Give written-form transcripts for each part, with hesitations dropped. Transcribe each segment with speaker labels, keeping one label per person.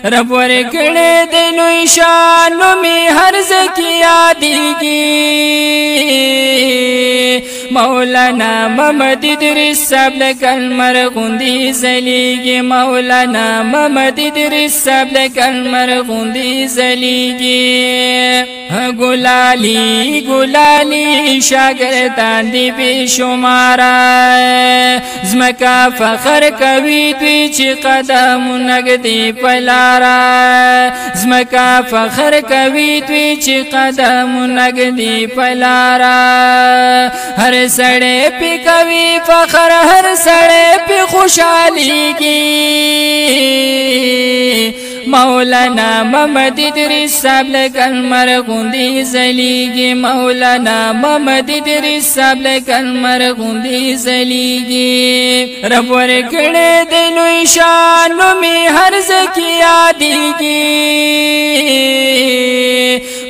Speaker 1: رب ورکړې د لوی شان می هر ځکه یادېږي مولانا محمد ادریس صاحب لکه لمر غوندې ځلیږي مولانا محمد ادریس صاحب لکه لمر غوندې ځلیږي ګلالي ګلالي شاګردان دي بې شماره زمکه فخر کوي دوی چې قدمونه ږدي په لاره زمکه فخر کوي دوی چې قدمونه ږدي په لاره هر سړی پې کوي فخر هر سړی پې خوشحالیږي مولانا محمد ادریس صاحب لکه لمر غوندې ځلیږي مولانا محمد ادریس صاحب لکه لمر غوندې ځلیږي رب ورکړې د لوی شان می هر ځکه یادېږي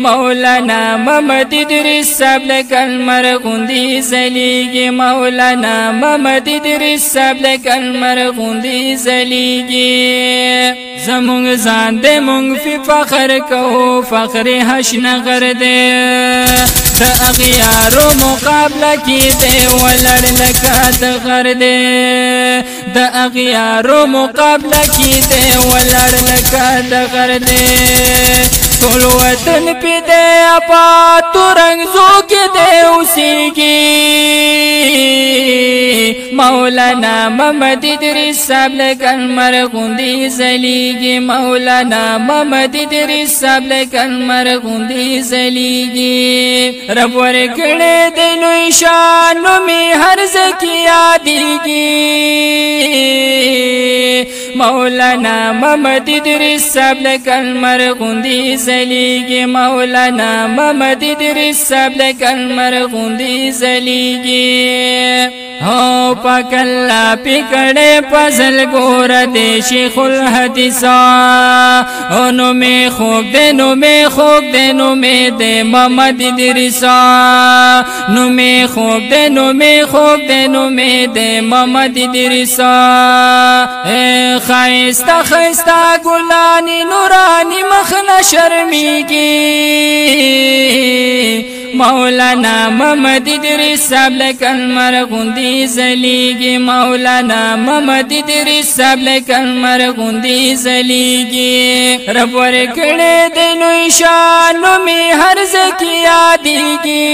Speaker 1: مولانا محمد ادریس صاحب لکه لمر غوندې ځلیږي مولانا محمد ادریس صاحب لکه لمر غوندې ځلیږي زمونږ ځان دې مونږ فی فخر کوو فخر حشنغر دې د اغیارو مقابله کې دې ولړ لکه د غر دې د اغیارو مقابله کې دې ولړ لکه د غر دې ټول وطن پې دې اپاتو رنګزو کې دې اوسېږي مولانا محمد ادریس صاحب لکه لمر غوندې ځلیږي مولانا محمد ادریس صاحب لکه لمر غوندې ځلیږي رب ورکړې د لوی شان می هر ځکه یادېږي مولانا محمد ادریس صاحب لکه لمر غوندې ځلیږي مولانا محمد ادریس صاحب لکه لمر غوندې ځلیږي او پاک الله پکړې فضل ګور دې شیخ الحدیث او نو می خوب دې نو می خوب دې نو می دې محمد ادریس نو می خوب دې نو می خوب دې نو می دې محمد ادریس خایستا خایستا ګلانی نورانی مخ نه شرمېږي مولانا محمد ادریس صاحب لکه لمر غوندې ځلیږي مولانا محمد ادریس صاحب لکه لمر غوندې ځلیږي رب ورکړې د لوی شان می هر ځکه یادېږي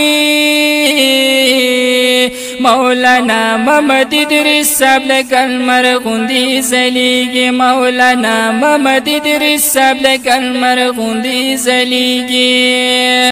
Speaker 1: مولانا محمد ادریس صاحب لکه لمر غوندې ځلیږي مولانا محمد ادریس صاحب لکه لمر غوندې ځلیږي